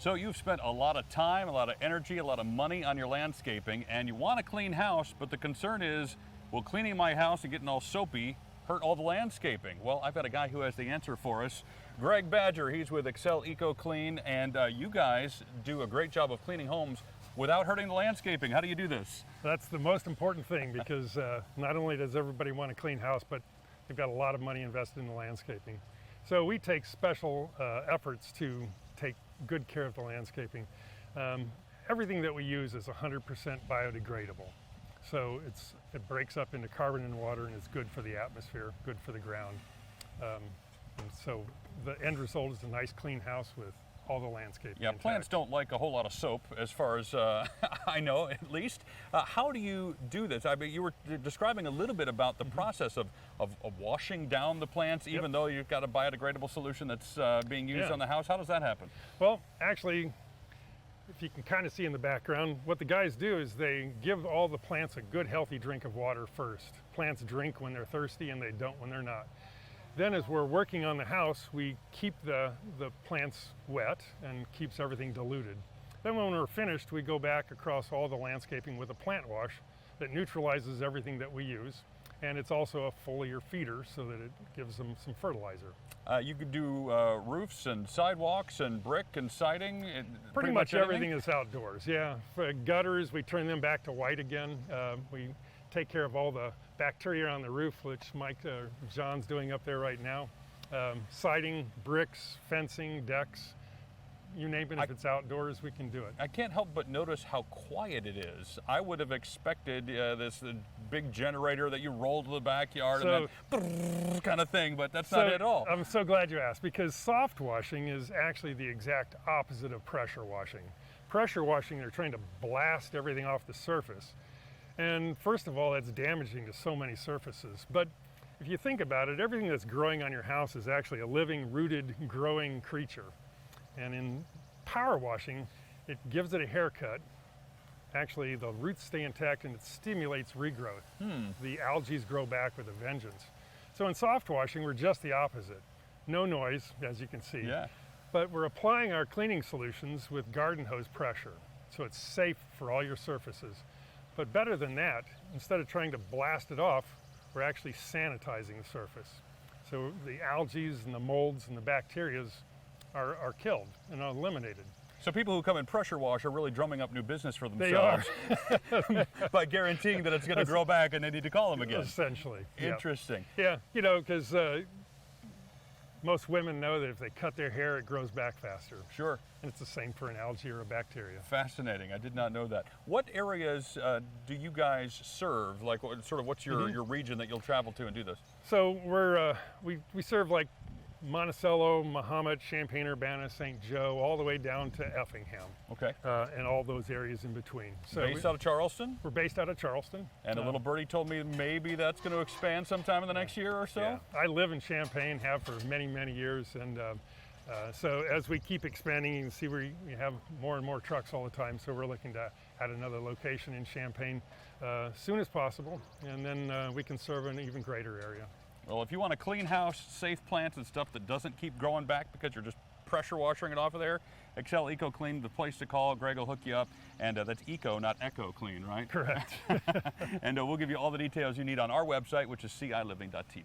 So you've spent a lot of time, a lot of energy, a lot of money on your landscaping, and you want a clean house, but the concern is, will cleaning my house and getting all soapy hurt all the landscaping? Well, I've got a guy who has the answer for us. Greg Badger, he's with Excel Eco Clean, and you guys do a great job of cleaning homes without hurting the landscaping. How do you do this? That's the most important thing, because not only does everybody want a clean house, but they've got a lot of money invested in the landscaping. So we take special efforts to take good care of the landscaping. Everything that we use is 100% biodegradable. So it breaks up into carbon and water, and it's good for the atmosphere, good for the ground. And so the end result is a nice clean house with all the landscaping Yeah, intact. plants don't like a whole lot of soap, as far as I know, at least. How do you do this? I mean, you were describing a little bit about the process of washing down the plants, even though you've got a biodegradable solution that's being used on the house. How does that happen? Well, actually, if you can kind of see in the background, what the guys do is they give all the plants a good, healthy drink of water first. Plants drink when they're thirsty, and they don't when they're not. Then as we're working on the house, we keep the plants wet and keeps everything diluted. Then when we're finished, we go back across all the landscaping with a plant wash that neutralizes everything that we use. And it's also a foliar feeder, so that it gives them some fertilizer. You could do roofs and sidewalks and brick and siding. Pretty much everything is outdoors, yeah. For gutters, we turn them back to white again. We take care of all the bacteria on the roof, which John's doing up there right now. Siding, bricks, fencing, decks, you name it. If it's outdoors, we can do it. I can't help but notice how quiet it is. I would have expected this big generator that you roll to the backyard and then kind of thing, but that's not it at all. I'm so glad you asked, because soft washing is actually the exact opposite of pressure washing. Pressure washing, they're trying to blast everything off the surface. And first of all, that's damaging to so many surfaces. But if you think about it, everything that's growing on your house is actually a living, rooted, growing creature. And in power washing, it gives it a haircut. Actually, the roots stay intact, and it stimulates regrowth. The algae grow back with a vengeance. So in soft washing, we're just the opposite. No noise, as you can see. Yeah. But we're applying our cleaning solutions with garden hose pressure. So it's safe for all your surfaces. But better than that, instead of trying to blast it off, we're actually sanitizing the surface. So the algae and the molds and the bacteria are killed and eliminated. So people who come in pressure wash are really drumming up new business for They are. themselves by guaranteeing that it's going to grow back and they need to call them again. Essentially. Interesting. Yeah, you know, because most women know that if they cut their hair, it grows back faster. Sure. And it's the same for an algae or a bacteria. Fascinating. I did not know that. What areas do you guys serve? Like, what's your region that you'll travel to and do this? So we serve like Monticello, Mahomet, Champaign-Urbana, St. Joe, all the way down to Effingham. Okay. And all those areas in between. So based out of Charleston? We're based out of Charleston. And a little birdie told me maybe that's going to expand sometime in the next year or so? Yeah. I live in Champaign, have for many, many years. And so as we keep expanding, you can see we have more and more trucks all the time. So we're looking to add another location in Champaign as soon as possible. And then we can serve an even greater area. Well, if you want a clean house, safe plants and stuff that doesn't keep growing back because you're just pressure washing it off of there, Excel Eco Clean, the place to call. Greg will hook you up. And that's Eco, not Echo Clean, right? Correct. And we'll give you all the details you need on our website, which is ciliving.tv.